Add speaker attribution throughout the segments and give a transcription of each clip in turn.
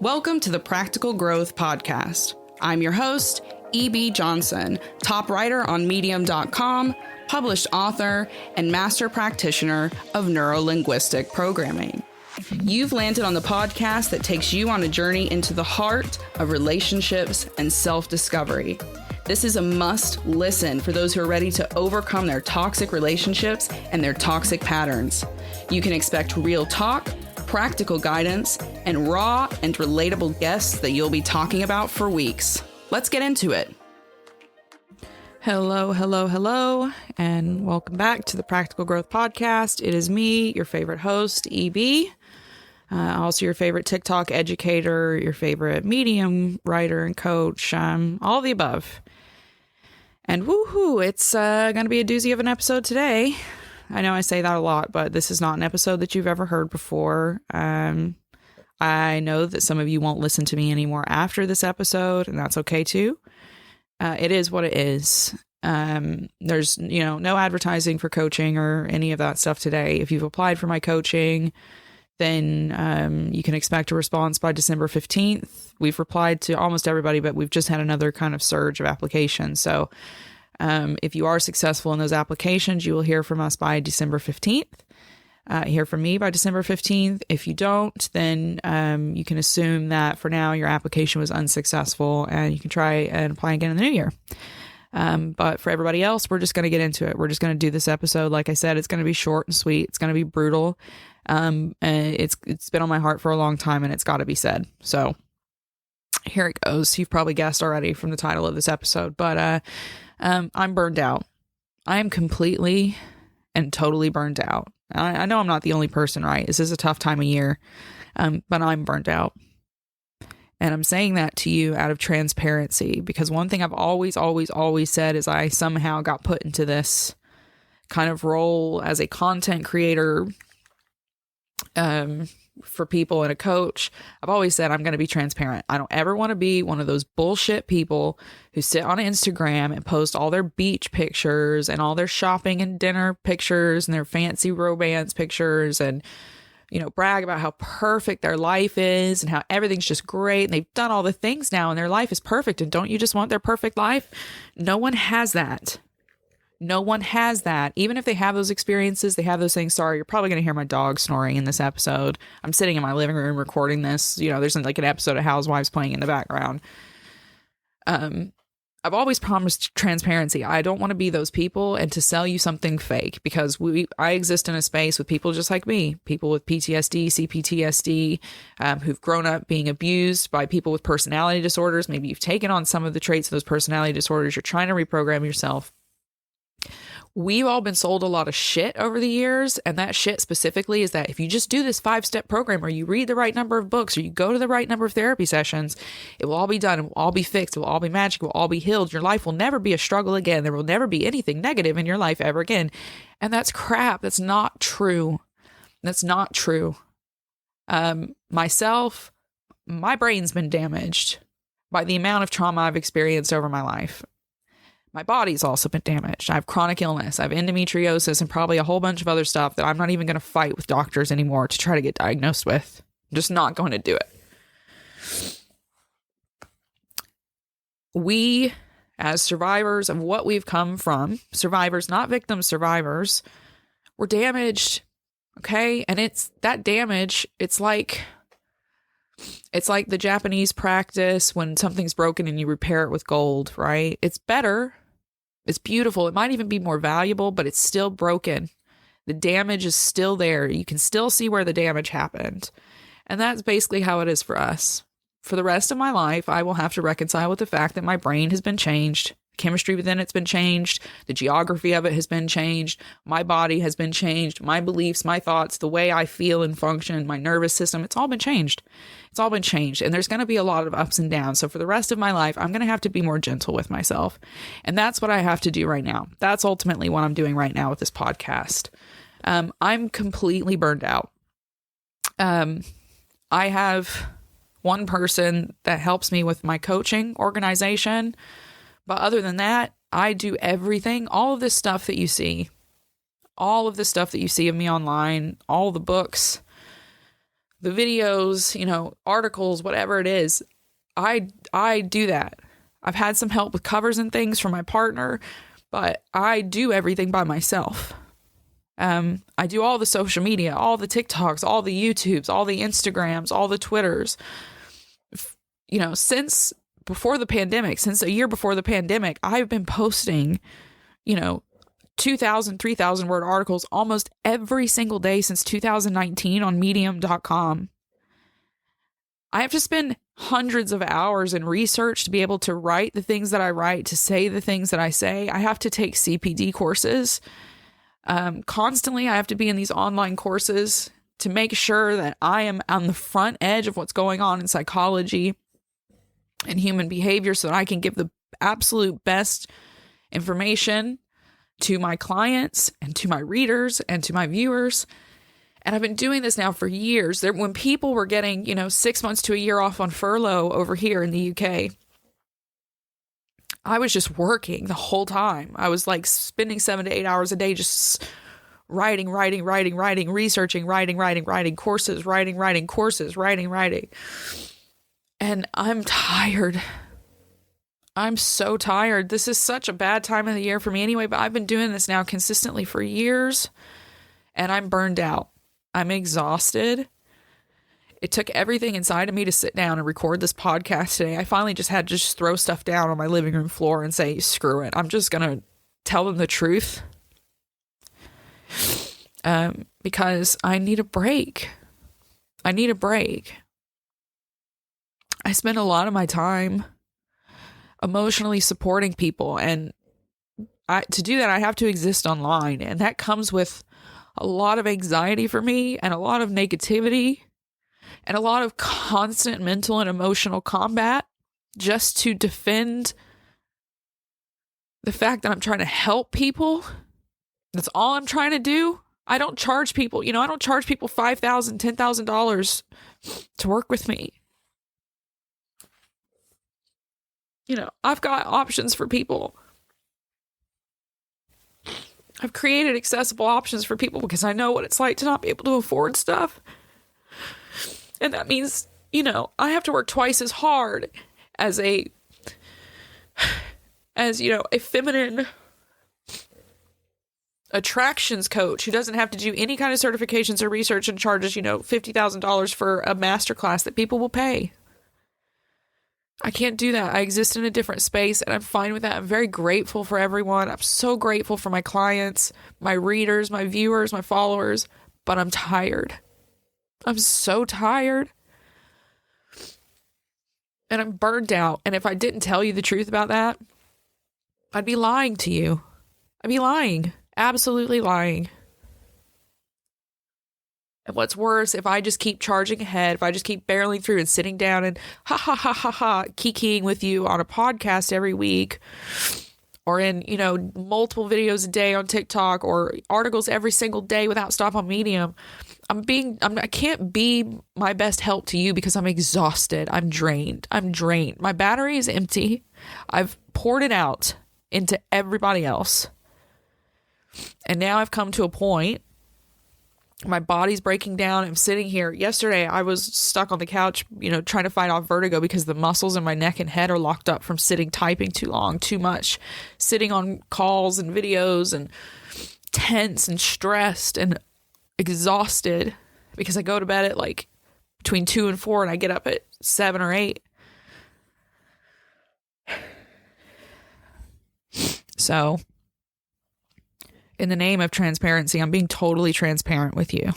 Speaker 1: Welcome to the Practical Growth Podcast. I'm your host, E.B. Johnson, top writer on Medium.com, published author, and master practitioner of neuro-linguistic programming. You've landed on the podcast that takes you on a journey into the heart of relationships and self-discovery. This is a must listen for those who are ready to overcome their toxic relationships and their toxic patterns. You can expect real talk, practical guidance, and raw and relatable guests that you'll be talking about for weeks. Let's get into it. Hello, and welcome back to the Practical Growth Podcast. It is me, your favorite host, EB. Also your favorite TikTok educator, your favorite Medium writer and coach, all the above. And woohoo, it's going to be a doozy of an episode today. I know I say that a lot, but this is not an episode that you've ever heard before. I know that some of you won't listen to me anymore after this episode, and that's okay too. It is what it is. There's, no advertising for coaching or any of that stuff today. If you've applied for my coaching, then you can expect a response by December 15th. We've replied to almost everybody, but we've just had another kind of surge of applications. So if you are successful in those applications, you will hear from us by December 15th. Hear from me by December 15th. If you don't, then you can assume that for now your application was unsuccessful and you can try and apply again in the new year. But for everybody else, we're just going to get into it. We're just going to do this episode. Like I said, it's going to be short and sweet. It's going to be brutal. And it's been on my heart for a long time and it's got to be said. So here it goes. You've probably guessed already from the title of this episode, but I'm burned out. I am completely and totally burned out. I know I'm not the only person, right? This is a tough time of year, but I'm burned out. And I'm saying that to you out of transparency because one thing I've always said is I somehow got put into this kind of role as a content creator for people and a coach. I've always said I'm going to be transparent. I don't ever want to be one of those bullshit people who sit on Instagram and post all their beach pictures and all their shopping and dinner pictures and their fancy romance pictures and, brag about how perfect their life is and how everything's just great. And they've done all the things now and their life is perfect. And don't you just want their perfect life? No one has that. No one has that. Even if they have those experiences, they have those things. Sorry, you're probably going to hear my dog snoring in this episode. I'm sitting in my living room recording this. There's like an episode of Housewives playing in the background. I've always promised transparency. I don't want to be those people and to sell you something fake because I exist in a space with people just like me, people with PTSD, CPTSD, who've grown up being abused by people with personality disorders. Maybe you've taken on some of the traits of those personality disorders. You're trying to reprogram yourself. We've all been sold a lot of shit over the years, and that shit specifically is that if you just do this 5-step program or you read the right number of books or you go to the right number of therapy sessions, it will all be done, it will all be fixed, it will all be magic, it will all be healed. Your life will never be a struggle again. There will never be anything negative in your life ever again. And that's crap. That's not true. That's not true. Myself, my brain's been damaged by the amount of trauma I've experienced over my life. My body's also been damaged. I have chronic illness. I have endometriosis and probably a whole bunch of other stuff that I'm not even going to fight with doctors anymore to try to get diagnosed with. I'm just not going to do it. We, as survivors of what we've come from, survivors, not victims, survivors, we're damaged. Okay? And it's that damage, it's like the Japanese practice when something's broken and you repair it with gold, right? It's better. It's beautiful. It might even be more valuable, but it's still broken. The damage is still there. You can still see where the damage happened. And that's basically how it is for us. For the rest of my life, I will have to reconcile with the fact that my brain has been changed. Chemistry within it's been changed. The geography of it has been changed. My body has been changed. My beliefs, my thoughts, the way I feel and function, my nervous system, it's all been changed. It's all been changed. And there's going to be a lot of ups and downs. So for the rest of my life, I'm going to have to be more gentle with myself. And that's what I have to do right now. That's ultimately what I'm doing right now with this podcast. I'm completely burned out. I have one person that helps me with my coaching organization. But other than that, I do everything, all of this stuff that you see, all of the stuff that you see of me online, all the books, the videos, articles, whatever it is. I do that. I've had some help with covers and things from my partner, but I do everything by myself. I do all the social media, all the TikToks, all the YouTubes, all the Instagrams, all the Twitters. Since before the pandemic, since a year before the pandemic, I've been posting, 2,000, 3,000 word articles almost every single day since 2019 on medium.com. I have to spend hundreds of hours in research to be able to write the things that I write, to say the things that I say. I have to take CPD courses. Constantly, I have to be in these online courses to make sure that I am on the front edge of what's going on in psychology and human behavior so that I can give the absolute best information to my clients and to my readers and to my viewers. And I've been doing this now for years. When people were getting, 6 months to a year off on furlough over here in the UK, I was just working the whole time. I was like spending 7 to 8 hours a day just writing, researching, writing courses, writing courses, writing. And I'm tired. I'm so tired. This is such a bad time of the year for me anyway, but I've been doing this now consistently for years, and I'm burned out. I'm exhausted. It took everything inside of me to sit down and record this podcast today. I finally just had to just throw stuff down on my living room floor and say, screw it. I'm just going to tell them the truth. Because I need a break. I spend a lot of my time emotionally supporting people. And to do that, I have to exist online. And that comes with a lot of anxiety for me and a lot of negativity and a lot of constant mental and emotional combat just to defend the fact that I'm trying to help people. That's all I'm trying to do. I don't charge people, I don't charge people $5,000, $10,000 to work with me. I've got options for people. I've created accessible options for people because I know what it's like to not be able to afford stuff. And that means, I have to work twice as hard as a feminine attractions coach who doesn't have to do any kind of certifications or research and charges, $50,000 for a masterclass that people will pay. I can't do that. I exist in a different space and I'm fine with that. I'm very grateful for everyone. I'm so grateful for my clients, my readers, my viewers, my followers, but I'm tired. I'm so tired. And I'm burned out. And if I didn't tell you the truth about that, I'd be lying to you. I'd be lying. Absolutely lying. And what's worse, if I just keep charging ahead, if I just keep barreling through and sitting down and kikiing with you on a podcast every week, or in, multiple videos a day on TikTok, or articles every single day without stop on Medium, I can't be my best help to you because I'm exhausted. I'm drained. My battery is empty. I've poured it out into everybody else. And now I've come to a point. My body's breaking down. I'm sitting here. Yesterday, I was stuck on the couch, trying to fight off vertigo because the muscles in my neck and head are locked up from typing too long, too much, sitting on calls and videos, and tense and stressed and exhausted because I go to bed at between 2 and 4 and I get up at 7 or 8. So, in the name of transparency, I'm being totally transparent with you.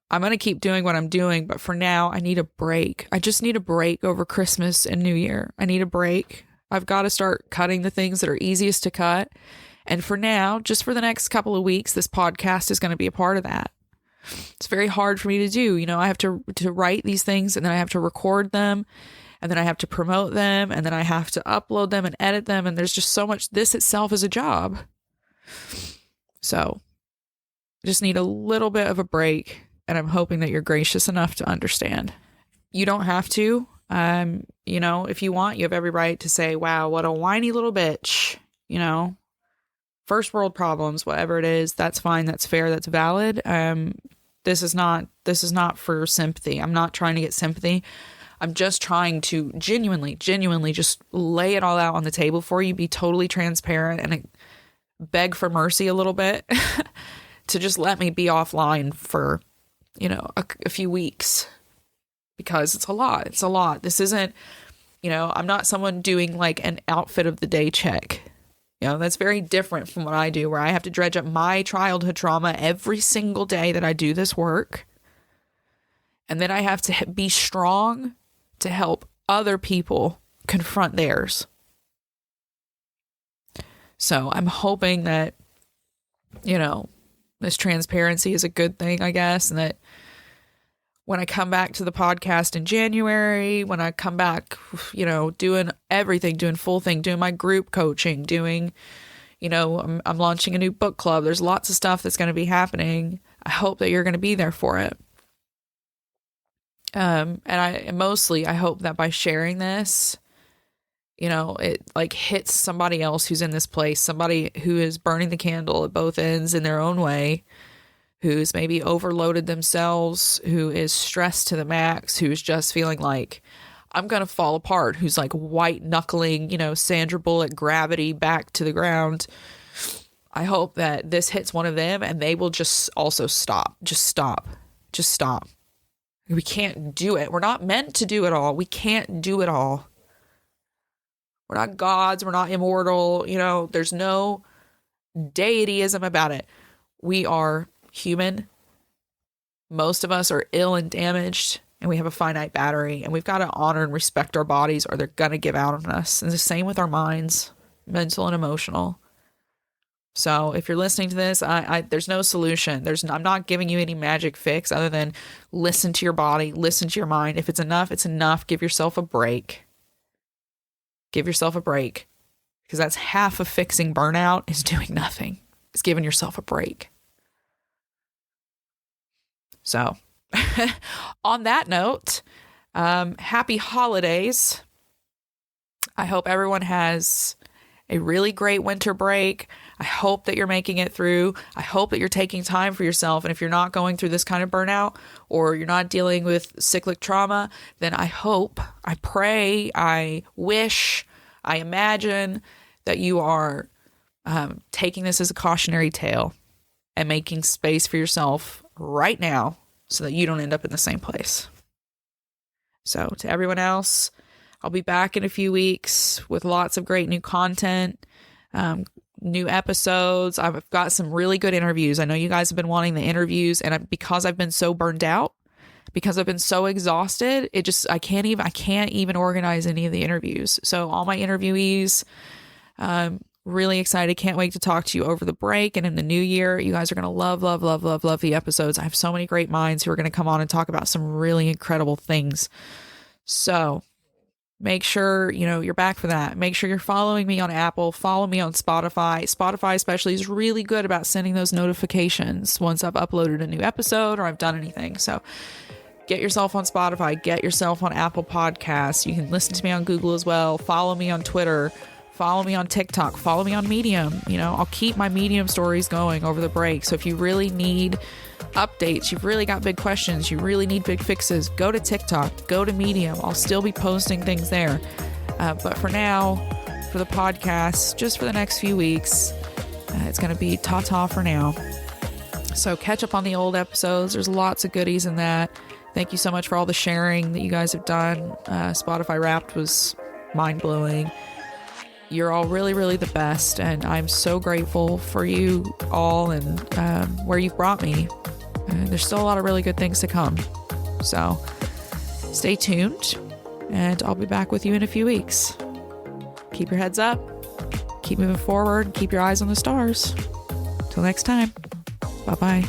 Speaker 1: I'm going to keep doing what I'm doing, but for now, I need a break. I just need a break over Christmas and New Year. I need a break. I've got to start cutting the things that are easiest to cut. And for now, just for the next couple of weeks, this podcast is going to be a part of that. It's very hard for me to do. I have to write these things, and then I have to record them, and then I have to promote them, and then I have to upload them and edit them. And there's just so much. This itself is a job. So I just need a little bit of a break, and I'm hoping that you're gracious enough to understand. You don't have to. If you want, you have every right to say, wow, what a whiny little bitch, first world problems, whatever it is, that's fine. That's fair. That's valid. This is not for sympathy. I'm not trying to get sympathy. I'm just trying to genuinely just lay it all out on the table for you, be totally transparent, and beg for mercy a little bit to just let me be offline for, a few weeks, because it's a lot. It's a lot. This isn't, I'm not someone doing like an outfit of the day check. That's very different from what I do, where I have to dredge up my childhood trauma every single day that I do this work. And then I have to be strong to help other people confront theirs. So I'm hoping that, this transparency is a good thing, I guess, and that when I come back to the podcast in January, when I come back, doing everything, doing full thing, doing my group coaching, doing, I'm launching a new book club. There's lots of stuff that's going to be happening. I hope that you're going to be there for it. And I hope that by sharing this, it like hits somebody else who's in this place, somebody who is burning the candle at both ends in their own way, who's maybe overloaded themselves, who is stressed to the max, who's just feeling like, I'm going to fall apart, who's like white knuckling, Sandra Bullock gravity back to the ground. I hope that this hits one of them and they will just also stop. Just stop. We can't do it. We're not meant to do it all. We can't do it all. We're not gods. We're not immortal. There's no deityism about it. We are human. Most of us are ill and damaged, and we have a finite battery, and we've got to honor and respect our bodies, or they're going to give out on us. And the same with our minds, mental and emotional. So if you're listening to this, there's no solution. I'm not giving you any magic fix other than listen to your body, listen to your mind. If it's enough, it's enough. Give yourself a break. Give yourself a break, because that's half of fixing burnout is doing nothing. It's giving yourself a break. So on that note, happy holidays. I hope everyone has a really great winter break. I hope that you're making it through. I hope that you're taking time for yourself. And if you're not going through this kind of burnout, or you're not dealing with cyclic trauma, then I hope, I pray, I wish, I imagine that you are taking this as a cautionary tale and making space for yourself right now so that you don't end up in the same place. So to everyone else, I'll be back in a few weeks with lots of great new content, new episodes. I've got some really good interviews. I know you guys have been wanting the interviews, and because I've been so burned out, because I've been so exhausted, I can't even organize any of the interviews. So all my interviewees, really excited. Can't wait to talk to you over the break and in the new year. You guys are going to love the episodes. I have so many great minds who are going to come on and talk about some really incredible things. So make sure, you're back for that. Make sure you're following me on Apple, follow me on Spotify. Spotify especially is really good about sending those notifications once I've uploaded a new episode or I've done anything. So get yourself on Spotify, get yourself on Apple Podcasts. You can listen to me on Google as well. Follow me on Twitter. Follow me on TikTok, follow me on Medium. I'll keep my Medium stories going over the break. So if you really need updates, you've really got big questions, you really need big fixes, go to TikTok, go to Medium. I'll still be posting things there. But for now, for the podcast, just for the next few weeks, it's going to be ta-ta for now. So catch up on the old episodes. There's lots of goodies in that. Thank you so much for all the sharing that you guys have done. Spotify Wrapped was mind-blowing. You're all really, really the best, and I'm so grateful for you all and where you've brought me. There's still a lot of really good things to come. So stay tuned, and I'll be back with you in a few weeks. Keep your heads up, keep moving forward, keep your eyes on the stars. Till next time, bye-bye.